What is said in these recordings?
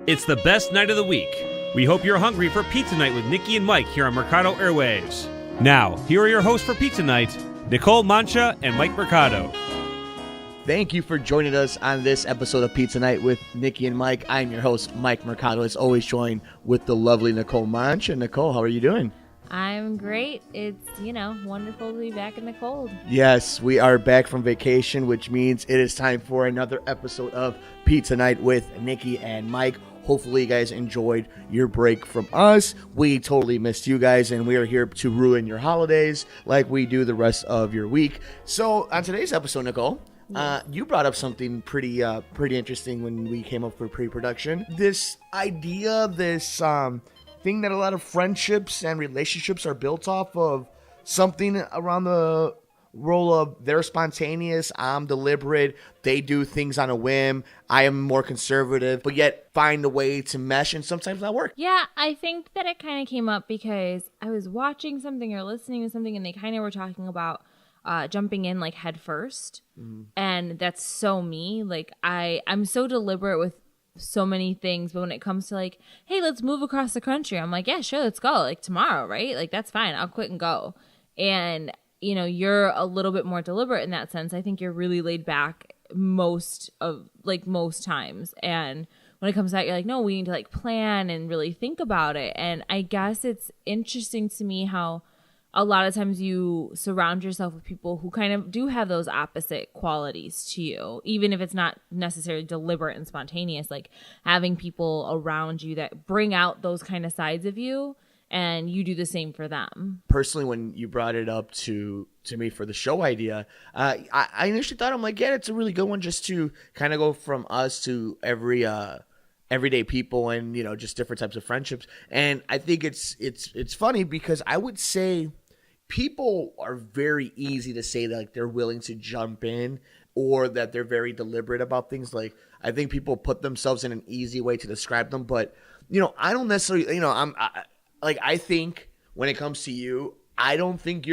It's the best night of the week. We hope you're hungry for Pizza Night with Niki and Mike here on Mercado Airwaves. Now, here are your hosts for Pizza Night, Nicole Mancha and Mike Mercado. Thank you for joining us on this episode of Pizza Night with Niki and Mike. I'm your host, Mike Mercado, as always joined with the lovely Nicole Mancha. Nicole, how are you doing? I'm great. It's, wonderful to be back in the cold. Yes, we are back from vacation, which means it is time for another episode of Pizza Night with Niki and Mike. Hopefully you guys enjoyed your break from us. We totally missed you guys, and we are here to ruin your holidays like we do the rest of your week. So on today's episode, Nicole, you brought up something pretty interesting when we came up for pre-production. This idea, this thing that a lot of friendships and relationships are built off of, something around the role of they're spontaneous, I'm deliberate, they do things on a whim, I am more conservative, but yet find a way to mesh and sometimes not work. Yeah, I think that it kind of came up because I was watching something or listening to something and they kind of were talking about jumping in like head first. Mm-hmm. And that's so me. Like I'm so deliberate with so many things, but when it comes to like, hey, let's move across the country, I'm like, yeah, sure, let's go, like tomorrow, right? Like that's fine, I'll quit and go. And you're a little bit more deliberate in that sense. I think you're really laid back most times. And when it comes to that, you're like, no, we need to like plan and really think about it. And I guess it's interesting to me how a lot of times you surround yourself with people who kind of do have those opposite qualities to you, even if it's not necessarily deliberate and spontaneous, like having people around you that bring out those kind of sides of you. And you do the same for them. Personally, when you brought it up to me for the show idea, I initially thought, I'm like, yeah, it's a really good one just to kind of go from us to everyday people and, just different types of friendships. And I think it's funny because I would say people are very easy to say that like they're willing to jump in or that they're very deliberate about things. Like I think people put themselves in an easy way to describe them. But, I don't necessarily, I think when it comes to you, I don't think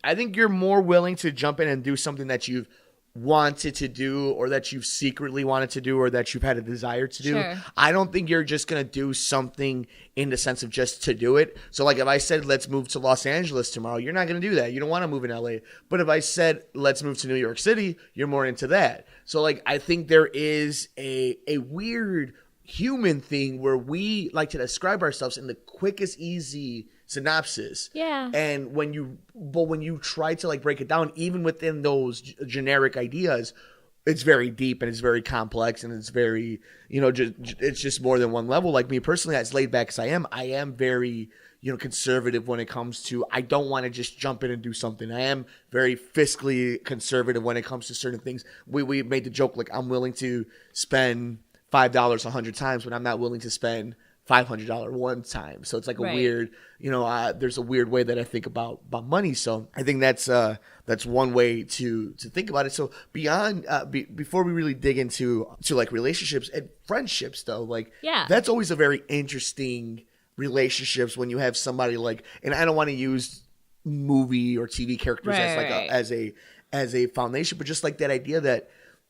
I think you're more willing to jump in and do something that you've wanted to do or that you've secretly wanted to do or that you've had a desire to do. Sure. I don't think you're just going to do something in the sense of just to do it. So like if I said, let's move to Los Angeles tomorrow, you're not going to do that. You don't want to move in LA. But if I said, let's move to New York City, you're more into that. So like, I think there is a weird human thing where we like to describe ourselves in the quickest, easy synopsis. Yeah. And when you try to like break it down, even within those generic ideas, it's very deep and it's very complex and it's very, it's just more than one level. Like me personally, as laid back as I am very, conservative when it comes to, I don't want to just jump in and do something. I am very fiscally conservative when it comes to certain things. We made the joke, like I'm willing to spend $5 100 times when I'm not willing to spend $500 one time. So it's like a weird, there's a weird way that I think about money. So I think that's one way to think about it. So beyond, before we really dig into like relationships and friendships though, like that's always a very interesting relationships when you have somebody like, and I don't want to use movie or TV characters as a foundation, but just like that idea that,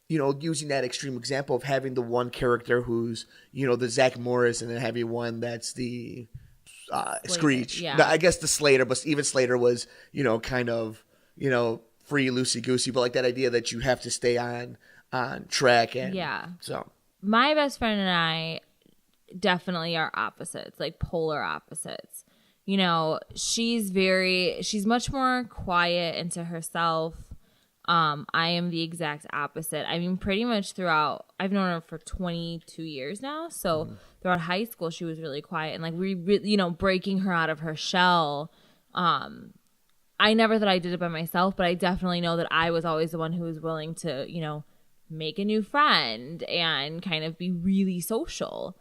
using that extreme example of having the one character who's, the Zach Morris, and then having one that's the Screech. Yeah. I guess the Slater, but even Slater was, kind of, free, loosey-goosey, but like that idea that you have to stay on track. And so my best friend and I definitely are opposites, like polar opposites. She's much more quiet and to herself. I am the exact opposite. I mean, pretty much throughout, I've known her for 22 years now. So throughout high school, she was really quiet and like, breaking her out of her shell. I never thought I did it by myself, but I definitely know that I was always the one who was willing to, make a new friend and kind of be really social.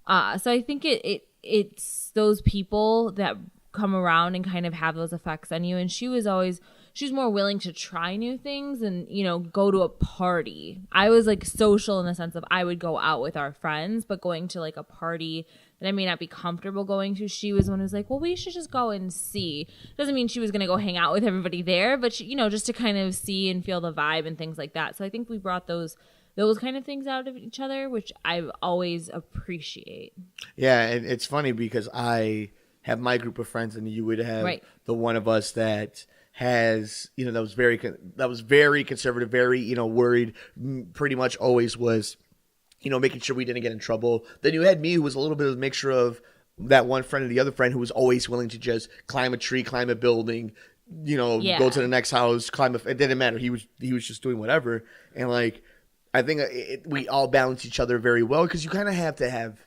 So I think it's those people that come around and kind of have those effects on you. And she's more willing to try new things and, go to a party. I was like social in the sense of I would go out with our friends, but going to like a party that I may not be comfortable going to, she was the one who was like, well, we should just go and see. Doesn't mean she was going to go hang out with everybody there, but she, just to kind of see and feel the vibe and things like that. So I think we brought those those kind of things out of each other, which I always appreciate. Yeah, and it's funny because I have my group of friends, and you would have the one of us that has, that was very conservative, very, worried, pretty much always was, making sure we didn't get in trouble. Then you had me, who was a little bit of a mixture of that one friend and the other friend, who was always willing to just climb a tree, climb a building, go to the next house, it didn't matter. He was just doing whatever. And like, I think we all balance each other very well, because you kind of have to have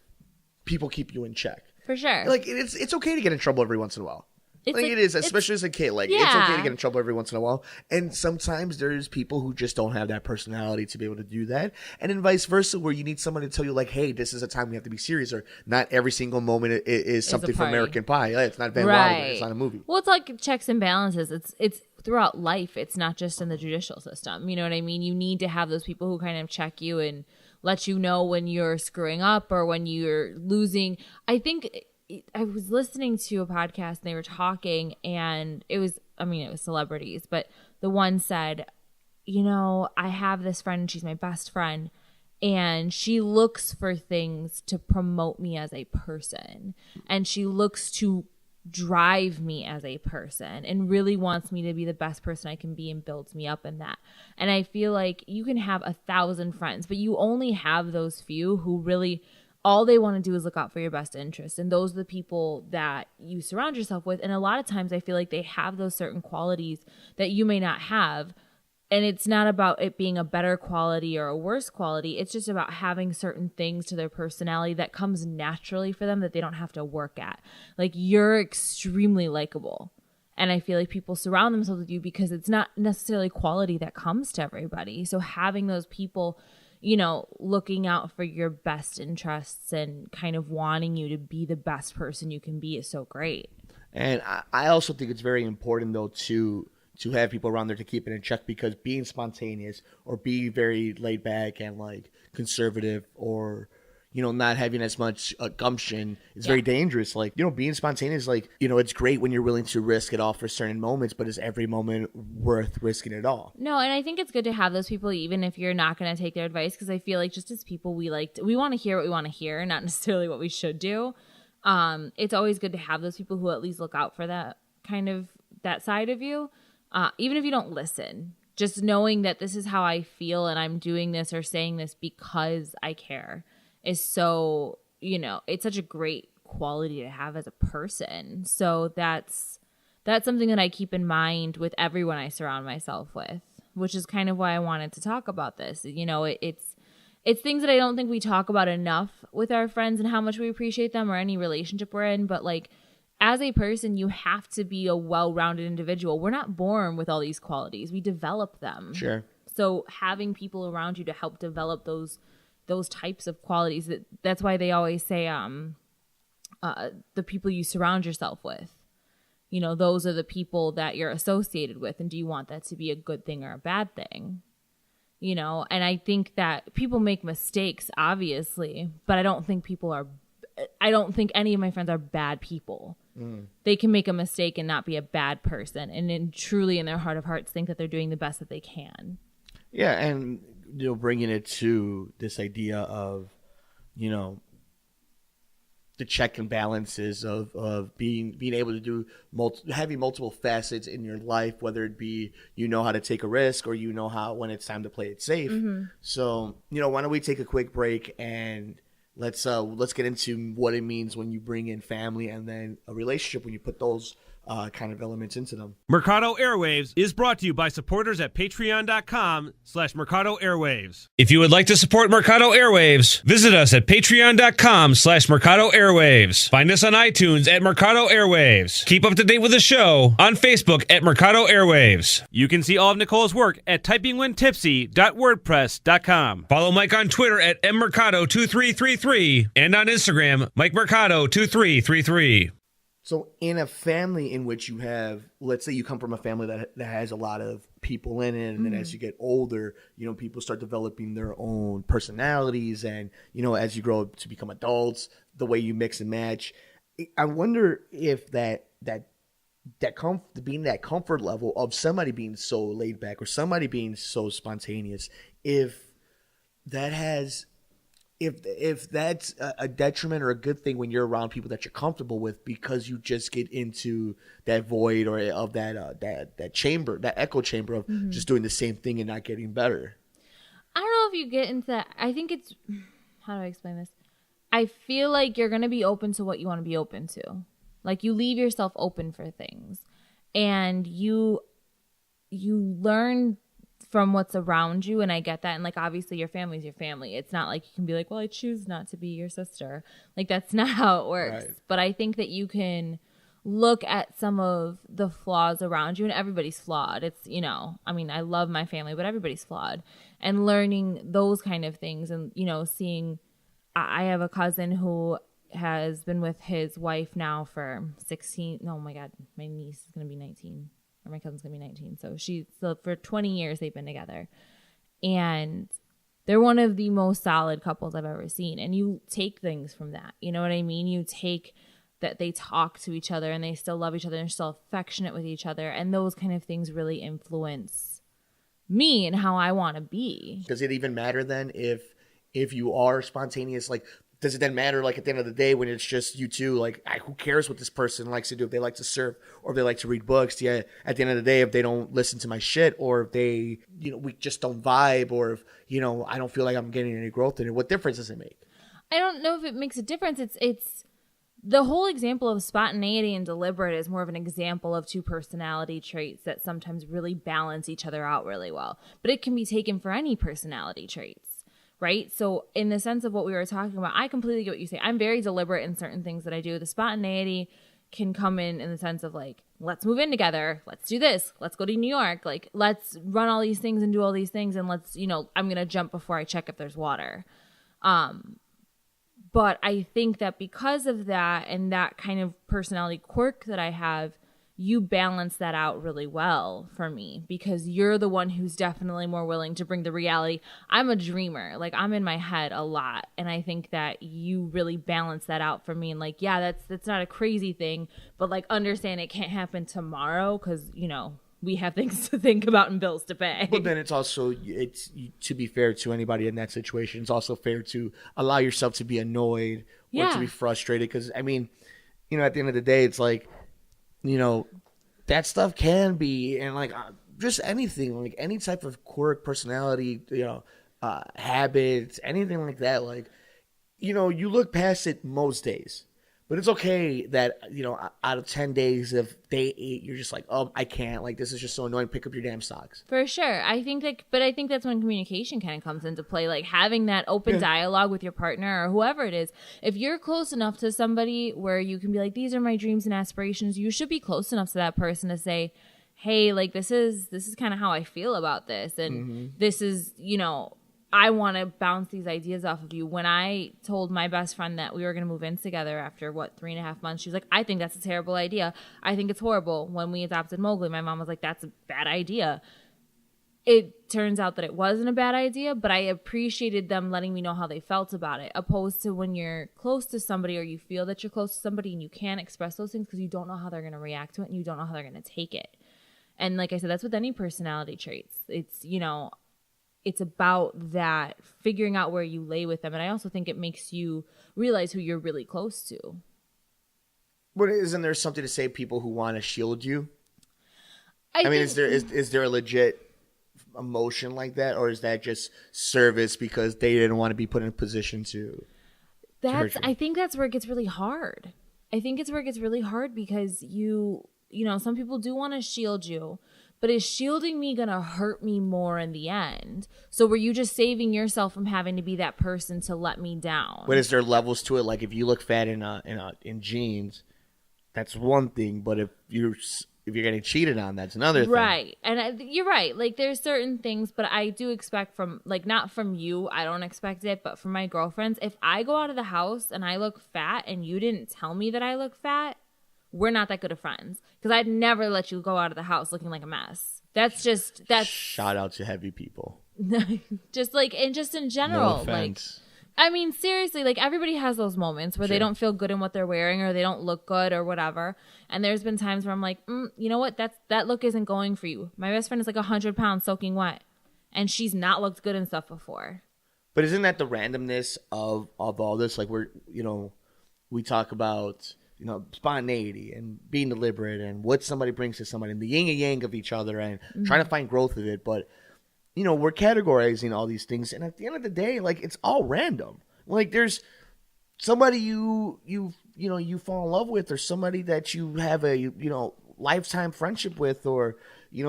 people keep you in check. For sure. Like, it's okay to get in trouble every once in a while. It is, especially as a kid. Like, it's okay to get in trouble every once in a while. And sometimes there's people who just don't have that personality to be able to do that. And then vice versa, where you need someone to tell you, like, hey, this is a time we have to be serious, or not every single moment is something from American Pie. It's not Van Wilder. It's not a movie. Well, it's like checks and balances. It's throughout life. It's not just in the judicial system. You know what I mean? You need to have those people who kind of check you and let you know when you're screwing up or when you're losing. I think I was listening to a podcast and they were talking, and it was celebrities, but the one said, I have this friend and she's my best friend, and she looks for things to promote me as a person, and she looks to drive me as a person and really wants me to be the best person I can be and builds me up in that. And I feel like you can have 1,000 friends, but you only have those few who really all they want to do is look out for your best interest. And those are the people that you surround yourself with. And a lot of times I feel like they have those certain qualities that you may not have. And it's not about it being a better quality or a worse quality. It's just about having certain things to their personality that comes naturally for them that they don't have to work at. Like, you're extremely likable. And I feel like people surround themselves with you because it's not necessarily quality that comes to everybody. So having those people, looking out for your best interests and kind of wanting you to be the best person you can be is so great. And I also think it's very important, though, to have people around there to keep it in check, because being spontaneous or be very laid back and like conservative, or not having as much gumption is very dangerous. Like, being spontaneous, like, it's great when you're willing to risk it all for certain moments, but is every moment worth risking it all? No, and I think it's good to have those people, even if you're not going to take their advice, because I feel like just as people, we want to hear what we want to hear, not necessarily what we should do. It's always good to have those people who at least look out for that kind of that side of you, even if you don't listen. Just knowing that this is how I feel and I'm doing this or saying this because I care is so, it's such a great quality to have as a person. So that's something that I keep in mind with everyone I surround myself with, which is kind of why I wanted to talk about this. It's things that I don't think we talk about enough with our friends and how much we appreciate them or any relationship we're in. But like, as a person, you have to be a well-rounded individual. We're not born with all these qualities. We develop them. Sure. So having people around you to help develop those types of qualities, that's why they always say the people you surround yourself with, those are the people that you're associated with, and do you want that to be a good thing or a bad thing? And I think that people make mistakes, obviously, but I don't think any of my friends are bad people. They can make a mistake and not be a bad person, and then truly in their heart of hearts think that they're doing the best that they can. Yeah, and bringing it to this idea of, the check and balances of being able to do having multiple facets in your life, whether it be how to take a risk or when it's time to play it safe. Mm-hmm. So why don't we take a quick break and let's get into what it means when you bring in family and then a relationship, when you put those kind of elements into them. Mercado Airwaves is brought to you by supporters at patreon.com/Mercado Airwaves. If you would like to support Mercado Airwaves, visit us at patreon.com/Mercado Airwaves. Find us on iTunes at Mercado Airwaves. Keep up to date with the show on Facebook at Mercado Airwaves. You can see all of Nicole's work at typingwhentipsy.wordpress.com. Follow Mike on Twitter at mmercado2333 and on Instagram, Mike Mercado 2333. So in a family in which you have, let's say you come from a family that has a lot of people in it, and then as you get older, people start developing their own personalities, and, as you grow up to become adults, the way you mix and match. I wonder if being that comfort level of somebody being so laid back or somebody being so spontaneous, if that has, if that's a detriment or a good thing when you're around people that you're comfortable with, because you just get into that void or of that chamber, that echo chamber of just doing the same thing and not getting better. I don't know if you get into that. I think it's, how do I explain this? I feel like you're going to be open to what you want to be open to. Like you leave yourself open for things, and you learn from what's around you. And I get that. And like, obviously your family's your family. It's not like you can be like, well, I choose not to be your sister. Like that's not how it works. Right. But I think that you can look at some of the flaws around you, and everybody's flawed. It's, you know, I mean, I love my family, but everybody's flawed, and learning those kind of things. And, you know, seeing, I have a cousin who has been with his wife now for 16. Oh my God, my niece is going to be 19, or my cousin's going to be 19. So for 20 years they've been together, and they're one of the most solid couples I've ever seen. And you take things from that. You know what I mean? You take that they talk to each other and they still love each other and they're still affectionate with each other. And those kind of things really influence me and how I want to be. Does it even matter then if you are spontaneous? Like, does it then matter, like, at the end of the day when it's just you two? Like, who cares what this person likes to do? If they like to surf or if they like to read books. Yeah, at the end of the day, if they don't listen to my shit, or if they, you know, we just don't vibe, or if, you know, I don't feel like I'm getting any growth in it, what difference does it make? I don't know if it makes a difference. It's the whole example of spontaneity and deliberate is more of an example of two personality traits that sometimes really balance each other out really well. But it can be taken for any personality traits, right? So in the sense of what we were talking about, I completely get what you say. I'm very deliberate in certain things that I do. The spontaneity can come in the sense of like, let's move in together. Let's do this. Let's go to New York. Like, let's run all these things and do all these things. And let's, you know, I'm going to jump before I check if there's water. But I think that because of that and that kind of personality quirk that I have, you balance that out really well for me, because you're the one who's definitely more willing to bring the reality. I'm a dreamer. Like, I'm in my head a lot. And I think that you really balance that out for me. And like, yeah, that's not a crazy thing, but like, understand it can't happen tomorrow because, you know, we have things to think about and bills to pay. But then it's also, to be fair to anybody in that situation, it's also fair to allow yourself to be annoyed or to be frustrated. Because, I mean, you know, at the end of the day, it's like, you know, that stuff can be, and like just anything, like any type of quirk, personality, you know, habits, anything like that. Like, you know, you look past it most days. But it's okay that, you know, out of 10 days, if day 8, you're just like, oh, I can't. Like, this is just so annoying. Pick up your damn socks. For sure. I think that's when communication kind of comes into play. Like, having that open dialogue with your partner or whoever it is. If you're close enough to somebody where you can be like, these are my dreams and aspirations, you should be close enough to that person to say, hey, like, this is kind of how I feel about this. And this is, you know, I want to bounce these ideas off of you. When I told my best friend that we were going to move in together after, 3.5 months, she was like, I think that's a terrible idea. I think it's horrible. When we adopted Mowgli, my mom was like, that's a bad idea. It turns out that it wasn't a bad idea, but I appreciated them letting me know how they felt about it, opposed to when you're close to somebody or you feel that you're close to somebody and you can't express those things because you don't know how they're going to react to it and you don't know how they're going to take it. And like I said, that's with any personality traits. It's, you know, it's about that, figuring out where you lay with them. And I also think it makes you realize who you're really close to. But isn't there something to say people who want to shield you? I mean, is there a legit emotion like that? Or is that just service because they didn't want to be put in a position to hurt you? I think that's where it gets really hard. I think it's where it gets really hard because you know, some people do want to shield you. But is shielding me going to hurt me more in the end? So were you just saving yourself from having to be that person to let me down? But is there levels to it? Like, if you look fat in jeans, that's one thing. But if you're getting cheated on, that's another thing. Right. And you're right. Like, there's certain things, but I do expect from, like, not from you, I don't expect it, but from my girlfriends, if I go out of the house and I look fat and you didn't tell me that I look fat, we're not that good of friends, because I'd never let you go out of the house looking like a mess. That's shout out to heavy people. just in general. No offense. Like, I mean, seriously, like, everybody has those moments where they don't feel good in what they're wearing or they don't look good or whatever. And there's been times where I'm like, you know what? That look isn't going for you. My best friend is like 100 pounds soaking wet, and she's not looked good in stuff before. But isn't that the randomness of all this? Like we talk about, spontaneity and being deliberate and what somebody brings to somebody and the yin and yang of each other and trying to find growth with it. But, we're categorizing all these things. And at the end of the day, like, it's all random. Like, there's somebody you fall in love with, or somebody that you have a, lifetime friendship with, or,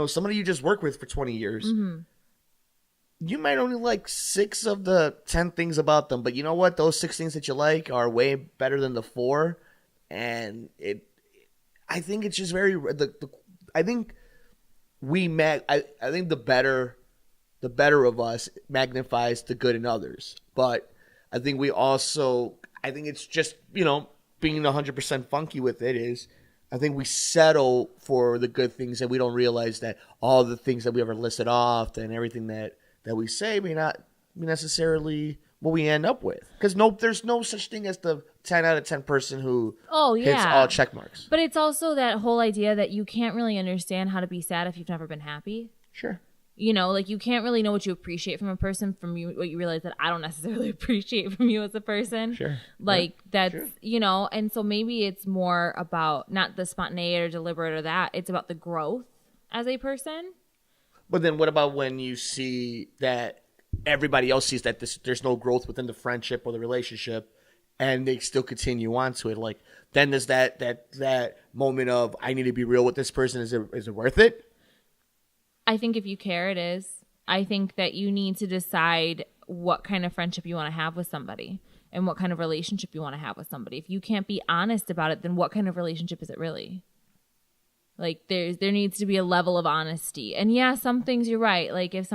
somebody you just work with for 20 years. Mm-hmm. You might only like 6 of the 10 things about them, but you know what? Those 6 things that you like are way better than the 4. And I think it's just very, I think I think the better of us magnifies the good in others. But I think I think it's just, being 100% funky with it is, I think we settle for the good things and we don't realize that all the things that we ever listed off and everything that we say may not be necessarily what we end up with. Because there's no such thing as the 10 out of 10 person who hits all check marks. But it's also that whole idea that you can't really understand how to be sad if you've never been happy. Sure. Like you can't really know what you appreciate from a person from what you realize that I don't necessarily appreciate from you as a person. Sure. Like that's, sure. And so maybe it's more about not the spontaneity or deliberate or that. It's about the growth as a person. But then what about when you see that everybody else sees that there's no growth within the friendship or the relationship and they still continue on to it? Like, then there's that moment of, I need to be real with this person. Is it worth it? I think if you care, it is. I think that you need to decide what kind of friendship you want to have with somebody and what kind of relationship you want to have with somebody. If you can't be honest about it, then what kind of relationship is it really? Like, there needs to be a level of honesty. And yeah, some things you're right. Like, if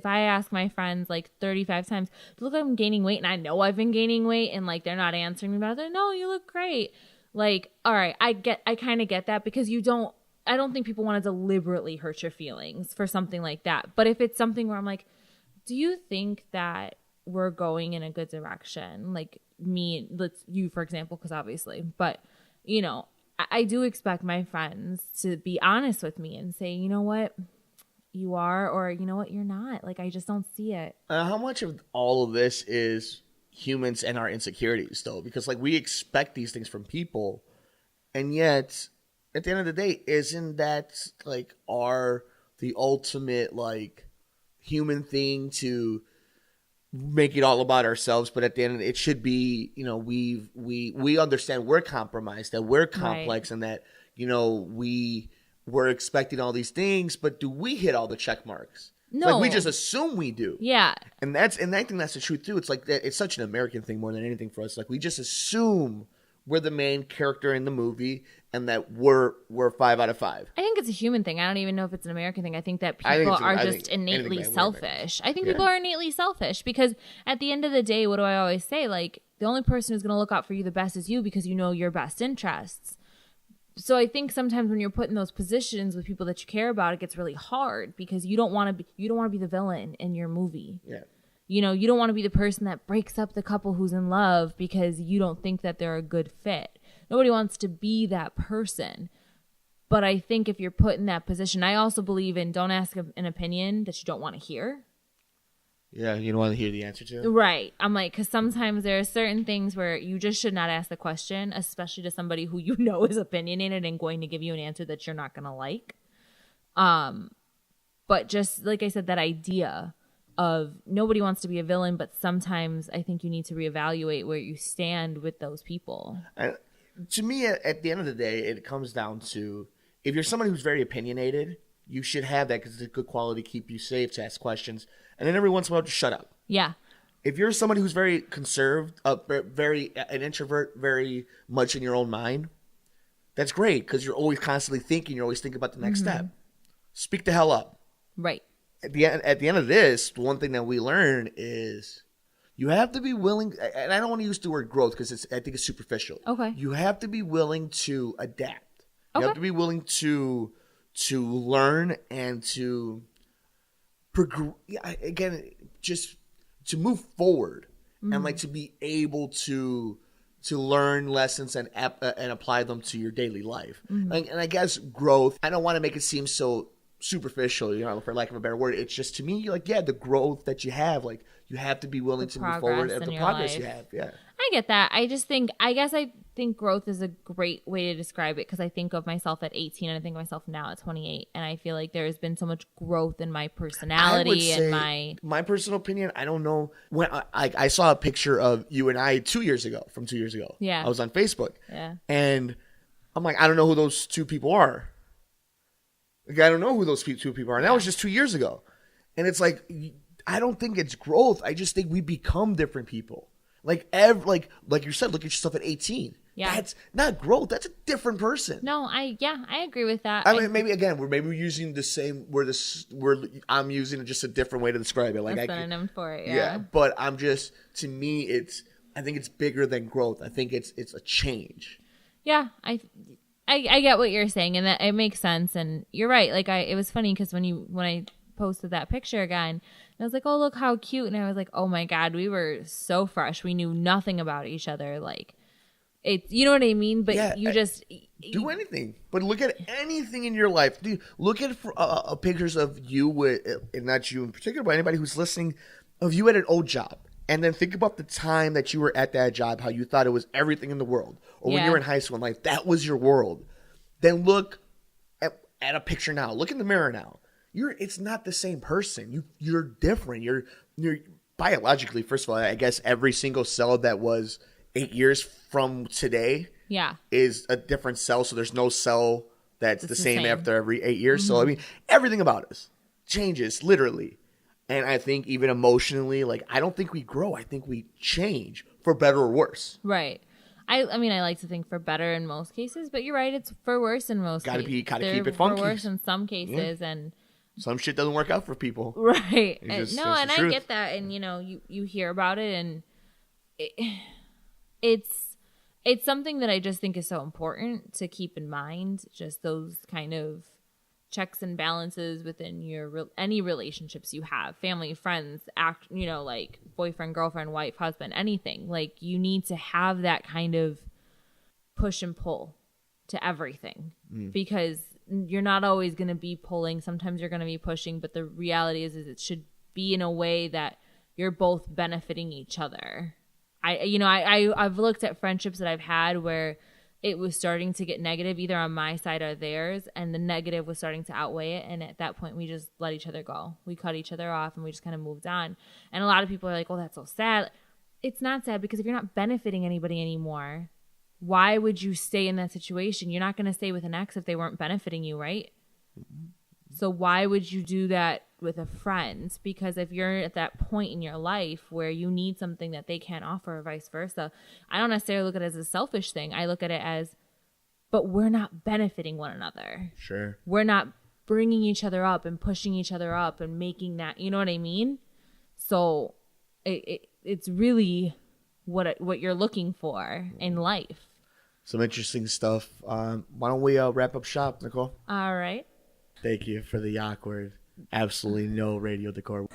I ask my friends like 35 times, do you look like I'm gaining weight? And I know I've been gaining weight and like they're not answering me about it. No, you look great. Like, all right, I kind of get that, because I don't think people want to deliberately hurt your feelings for something like that. But if it's something where I'm like, do you think that we're going in a good direction? Like you, for example, because obviously, but I do expect my friends to be honest with me and say, you know what, you are, or you know what, you're not. Like, I just don't see it. How much of all of this is humans and our insecurities, though? Because like, we expect these things from people, and yet at the end of the day, isn't that like the ultimate like human thing to make it all about ourselves? But at the end, it should be, we understand we're compromised, that we're complex, right, and that, we're expecting all these things, but do we hit all the check marks? No. Like, we just assume we do. Yeah. And I think that's the truth too. It's like, it's such an American thing more than anything for us. Like, we just assume we're the main character in the movie and that we're 5 out of 5. I think it's a human thing. I don't even know if it's an American thing. I think that people are just innately selfish. I think people are innately selfish, because at the end of the day, what do I always say? Like, the only person who's going to look out for you the best is you, because you know your best interests. So I think sometimes when you're put in those positions with people that you care about, it gets really hard, because you don't want to be the villain in your movie. Yeah. You don't want to be the person that breaks up the couple who's in love because you don't think that they're a good fit. Nobody wants to be that person. But I think if you're put in that position, I also believe in don't ask an opinion that you don't want to hear. Yeah, you don't want to hear the answer to. Right. I'm like, because sometimes there are certain things where you just should not ask the question, especially to somebody who you know is opinionated and going to give you an answer that you're not going to like. But just like I said, that idea of nobody wants to be a villain, but sometimes I think you need to reevaluate where you stand with those people. To me, at the end of the day, it comes down to, if you're somebody who's very opinionated, you should have that, because it's a good quality to keep you safe, to ask questions. And then every once in a while, just shut up. Yeah. If you're somebody who's very conserved, an introvert, very much in your own mind, that's great, because you're always constantly thinking. You're always thinking about the next step. Speak the hell up. Right. At the end of this, the one thing that we learn is you have to be willing, and I don't want to use the word growth because I think it's superficial. Okay. You have to be willing to adapt. You Okay. have to be willing to learn and to just to move forward, and like to be able to learn lessons and apply them to your daily life. And I guess growth, I don't want to make it seem so superficial, for lack of a better word. It's just, to me, like, yeah, the growth that you have, like, you have to be willing to move forward at the progress you have. Yeah. I get that. I think growth is a great way to describe it, because I think of myself at 18 and I think of myself now at 28, and I feel like there has been so much growth in my personality and my personal opinion. I don't know, when I saw a picture of you and I 2 years ago. Yeah. I was on Facebook. Yeah. And I'm like, I don't know who those two people are. Like, I don't know who those two people are. And that was just 2 years ago. And it's like, I don't think it's growth. I just think we become different people. Like you said, look at yourself at 18. Yeah. That's not growth. That's a different person. No, I agree with that. I mean, we're using the same I'm using just a different way to describe it. Like, a synonym for it. Yeah. But to me, I think it's bigger than growth. I think it's a change. Yeah, I get what you're saying, and that it makes sense. And you're right. Like, it was funny because when I posted that picture again, I was like, oh, look how cute, and I was like, oh my God, we were so fresh. We knew nothing about each other. Like, you know what I mean? But yeah, you just do anything. But look at anything in your life. Dude, look at pictures of you and not you in particular, but anybody who's listening, of you at an old job. And then think about the time that you were at that job, how you thought it was everything in the world. Or when you were in high school and like that was your world. Then look at a picture now. Look in the mirror now. It's not the same person. You're different. You're biologically, first of all, I guess every single cell that was 8 years from today is a different cell. So there's no cell that's the same after every 8 years. Mm-hmm. So I mean, everything about us changes literally. And I think even emotionally, like, I don't think we grow. I think we change for better or worse. Right. I mean, I like to think for better in most cases, but you're right. It's for worse in most cases. Gotta keep it funky. For worse in some cases, and some shit doesn't work out for people. Right. I get that, and you hear about it, and it's something that I just think is so important to keep in mind. Just those kind of checks and balances within any relationships you have, family, friends, like boyfriend, girlfriend, wife, husband, anything. Like, you need to have that kind of push and pull to everything, because you're not always going to be pulling. Sometimes you're going to be pushing, but the reality is it should be in a way that you're both benefiting each other. I've looked at friendships that I've had where it was starting to get negative either on my side or theirs, and the negative was starting to outweigh it. And at that point, we just let each other go. We cut each other off, and we just kind of moved on. And a lot of people are like, oh, that's so sad. It's not sad, because if you're not benefiting anybody anymore, why would you stay in that situation? You're not going to stay with an ex if they weren't benefiting you, right? Mm-hmm. So why would you do that with a friend? Because if you're at that point in your life where you need something that they can't offer, or vice versa, I don't necessarily look at it as a selfish thing. I look at it as, but we're not benefiting one another. Sure. We're not bringing each other up and pushing each other up and making that, you know what I mean? So it's really what you're looking for in life. Some interesting stuff. Why don't we wrap up shop, Nicole? All right. Thank you for the awkward, absolutely no radio decor.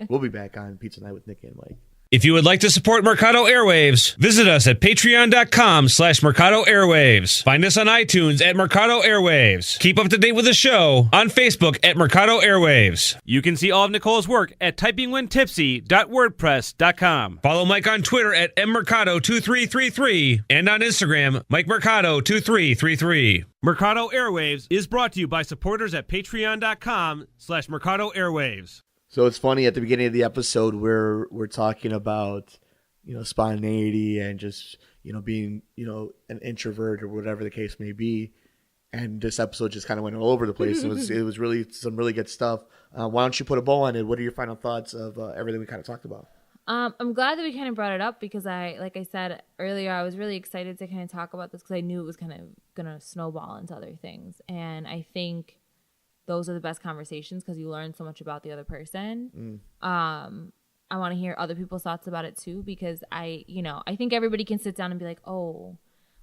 We'll be back on Pizza Night with Niki and Mike. If you would like to support Mercado Airwaves, visit us at patreon.com/Mercado Airwaves. Find us on iTunes at Mercado Airwaves. Keep up to date with the show on Facebook at Mercado Airwaves. You can see all of Nicole's work at typingwhentipsy.wordpress.com. Follow Mike on Twitter at mmercado2333 and on Instagram, MikeMercado2333. Mercado Airwaves is brought to you by supporters at patreon.com/Mercado Airwaves. So it's funny, at the beginning of the episode, we're talking about, spontaneity and just, being, an introvert or whatever the case may be. And this episode just kind of went all over the place. It was really some really good stuff. Why don't you put a bow on it? What are your final thoughts of everything we kind of talked about? I'm glad that we kind of brought it up, because like I said earlier, I was really excited to kind of talk about this because I knew it was kind of going to snowball into other things. And I think those are the best conversations because you learn so much about the other person. I want to hear other people's thoughts about it too, because I think everybody can sit down and be like, oh,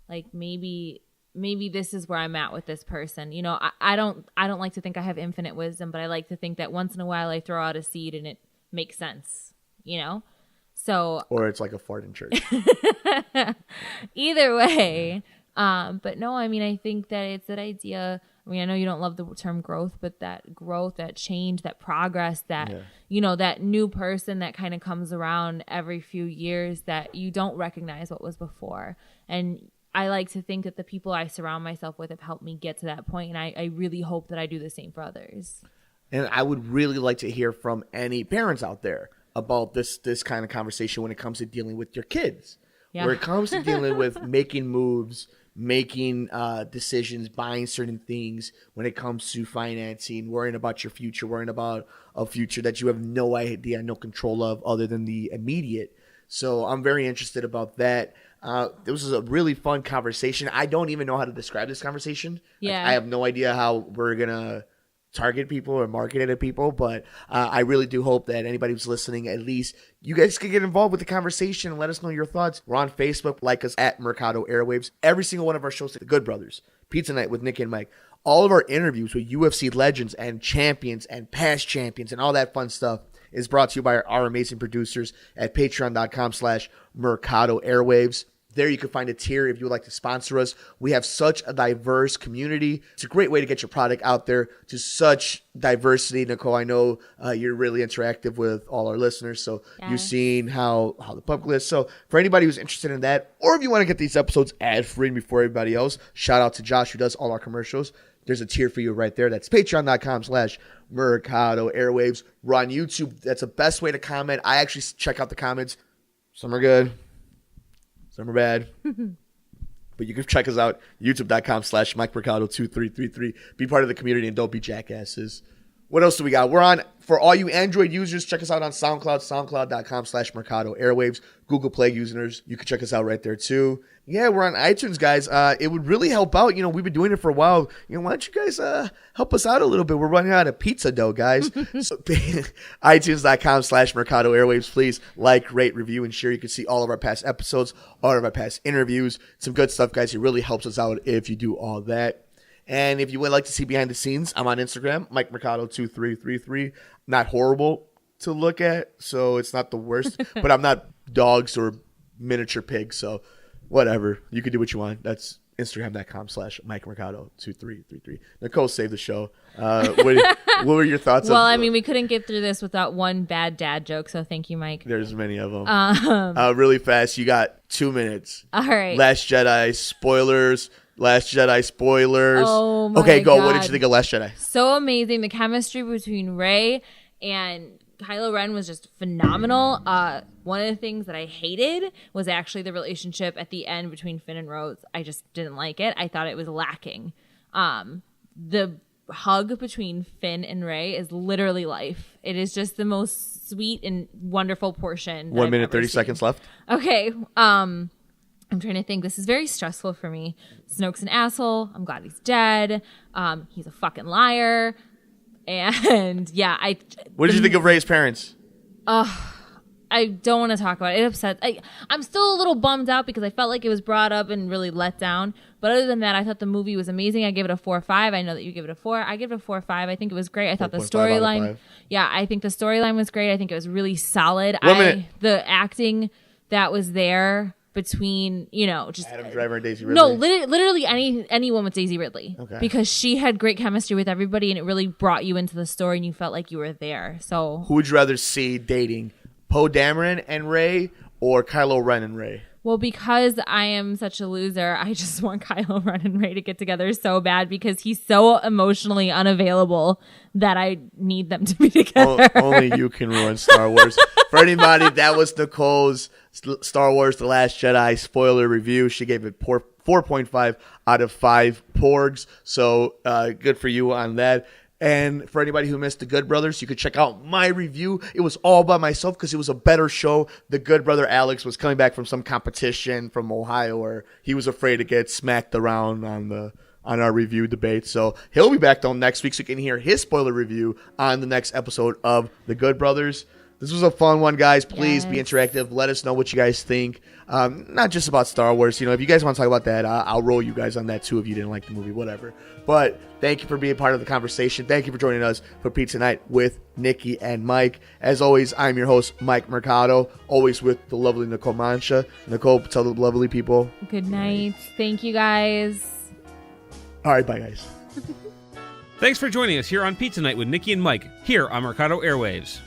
like maybe this is where I'm at with this person. I don't like to think I have infinite wisdom, but I like to think that once in a while I throw out a seed and it makes sense, So, or it's like a fart in church. Either way. But no, I mean, I think that it's that idea I mean, I know you don't love the term growth, but that growth, that change, that progress, that, you know, that new person that kind of comes around every few years that you don't recognize what was before. And I like to think that the people I surround myself with have helped me get to that point, and I really hope that I do the same for others. And I would really like to hear from any parents out there about this kind of conversation when it comes to dealing with your kids. Yeah. Where it comes to dealing with making moves, making decisions, buying certain things, when it comes to financing, worrying about your future, worrying about a future that you have no idea, no control of other than the immediate. So I'm very interested about that. This was a really fun conversation. I don't even know how to describe this conversation. Yeah. I have no idea how we're going to target people or market it at people, but I really do hope that anybody who's listening, at least you guys can get involved with the conversation and let us know your thoughts. We're on Facebook, like us at Mercado Airwaves. Every single one of our shows, The Good Brothers, Pizza Night with Niki and Mike, all of our interviews with UFC legends and champions and past champions and all that fun stuff is brought to you by our amazing producers at patreon.com/Mercado Airwaves. There you can find a tier if you would like to sponsor us. We have such a diverse community. It's a great way to get your product out there to such diversity. Nicole, I know you're really interactive with all our listeners, so you've seen how the public is. So for anybody who's interested in that, or if you want to get these episodes ad-free before everybody else, shout out to Josh who does all our commercials. There's a tier for you right there. That's patreon.com/Mercado Airwaves. We're on YouTube. That's the best way to comment. I actually check out the comments. Some are good. Some are bad. But you can check us out, youtube.com/Mike Mercado 2333. Be part of the community and don't be jackasses. What else do we got? We're on, for all you Android users, check us out on SoundCloud, soundcloud.com/Mercado Airwaves. Google Play users, you can check us out right there too. Yeah, we're on iTunes, guys. It would really help out. You know, we've been doing it for a while. You know, why don't you guys help us out a little bit? We're running out of pizza dough, guys. So, iTunes.com/Mercado Airwaves. Please like, rate, review, and share. You can see all of our past episodes, all of our past interviews. Some good stuff, guys. It really helps us out if you do all that. And if you would like to see behind the scenes, I'm on Instagram, Mike Mercado 2333. Not horrible to look at, so it's not the worst. But I'm not dogs or miniature pigs, so whatever. You can do what you want. That's Instagram.com/Mike Mercado 2333. Nicole saved the show. What were your thoughts? Well, I mean, we couldn't get through this without one bad dad joke, so thank you, Mike. There's many of them. Really fast. You got 2 minutes. All right. Last Jedi spoilers. Oh my Okay, go. God. What did you think of Last Jedi? So amazing. The chemistry between Rey and Kylo Ren was just phenomenal. One of the things that I hated was actually the relationship at the end between Finn and Rose. I just didn't like it. I thought it was lacking. The hug between Finn and Rey is literally life. It is just the most sweet and wonderful portion. 1 minute, 30 seconds left. Okay. I'm trying to think. This is very stressful for me. Snoke's an asshole. I'm glad he's dead. He's a fucking liar. And yeah, What did you think of Rey's parents? I don't want to talk about it. It upsets. I'm still a little bummed out because I felt like it was brought up and really let down. But other than that, I thought the movie was amazing. I give it a 4.5. I know that you give it a 4. I give it a 4.5. I think it was great. I thought the storyline. Yeah, I think the storyline was great. I think it was really solid. The acting that was there between, you know, just Adam Driver and Daisy Ridley. No, literally anyone with Daisy Ridley. Okay. Because she had great chemistry with everybody and it really brought you into the story and you felt like you were there. So who would you rather see dating? Poe Dameron and Rey or Kylo Ren and Rey? Well, because I am such a loser, I just want Kylo Ren and Rey to get together so bad because he's so emotionally unavailable that I need them to be together. Only you can ruin Star Wars. For anybody, that was Nicole's Star Wars The Last Jedi spoiler review. She gave it 4.5 out of 5 porgs. So good for you on that. And for anybody who missed The Good Brothers, you could check out my review. It was all by myself because it was a better show. The Good Brother Alex was coming back from some competition from Ohio where he was afraid to get smacked around on our review debate. So he'll be back though next week so you can hear his spoiler review on the next episode of The Good Brothers. This was a fun one, guys. Please be interactive. Let us know what you guys think. Not just about Star Wars. You know, if you guys want to talk about that, I'll roll you guys on that too if you didn't like the movie, whatever. But thank you for being part of the conversation. Thank you for joining us for Pizza Night with Niki and Mike. As always, I'm your host, Mike Mercado, always with the lovely Nicole Mancha. Nicole, tell the lovely people. Good night. Thank you, guys. All right, bye, guys. Thanks for joining us here on Pizza Night with Niki and Mike, here on Mercado Airwaves.